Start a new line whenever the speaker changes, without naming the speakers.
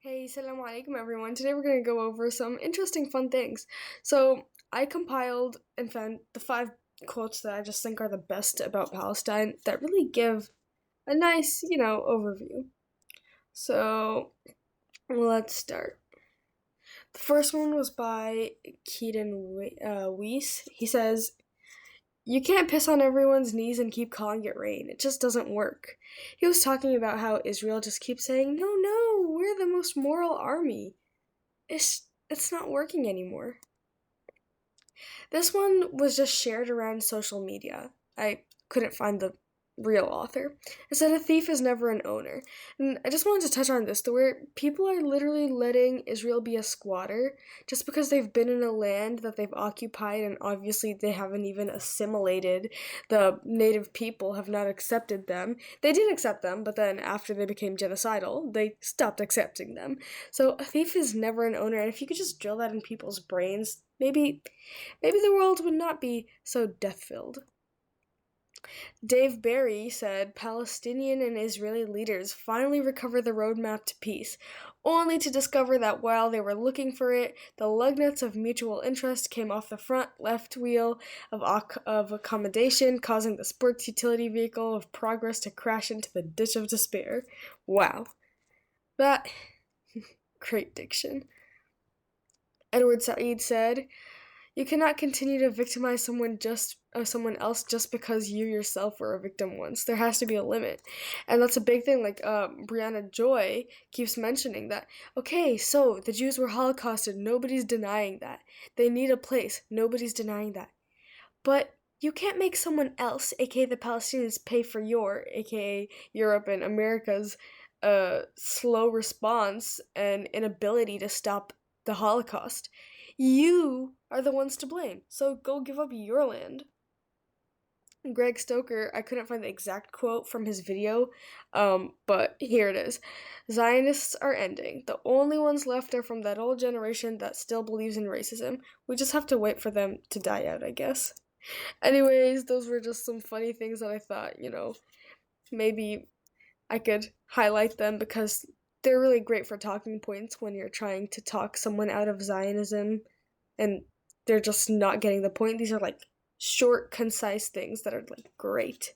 Hey, Assalamu alaikum everyone. Today we're going to go over some interesting fun things. So, I compiled and found the five quotes that I just think are the best about Palestine that really give a nice, overview. So, let's start. The first one was by Weiss. He says, "You can't piss on everyone's knees and keep calling it rain. It just doesn't work." He was talking about how Israel just keeps saying, "No, no, we're the most moral army." It's not working anymore. This one was just shared around social media. I couldn't find the real author. It said a thief is never an owner. And I just wanted to touch on this, the where people are literally letting Israel be a squatter just because they've been in a land that they've occupied and obviously they haven't even assimilated. The native people have not accepted them. They did accept them, but then after they became genocidal, they stopped accepting them. So a thief is never an owner, and if you could just drill that in people's brains, maybe the world would not be so death filled. Dave Barry said Palestinian and Israeli leaders finally recovered the roadmap to peace, only to discover that while they were looking for it, the lug nuts of mutual interest came off the front left wheel of accommodation, causing the sports utility vehicle of progress to crash into the ditch of despair. Wow. That great diction. Edward Said said, "You cannot continue to victimize someone else just because you yourself were a victim once. There has to be a limit." And that's a big thing. Like Brianna Joy keeps mentioning that. Okay, so the Jews were holocausted. Nobody's denying that. They need a place. Nobody's denying that. But you can't make someone else, aka the Palestinians, pay for aka Europe and America's, slow response and inability to stop the Holocaust. You are the ones to blame, so go give up your land. Greg Stoker, I couldn't find the exact quote from his video, but here it is. "Zionists are ending. The only ones left are from that old generation that still believes in racism. We just have to wait for them to die out, I guess." Anyways, those were just some funny things that I thought, maybe I could highlight them because they're really great for talking points when you're trying to talk someone out of Zionism and they're just not getting the point. These are like short, concise things that are like great.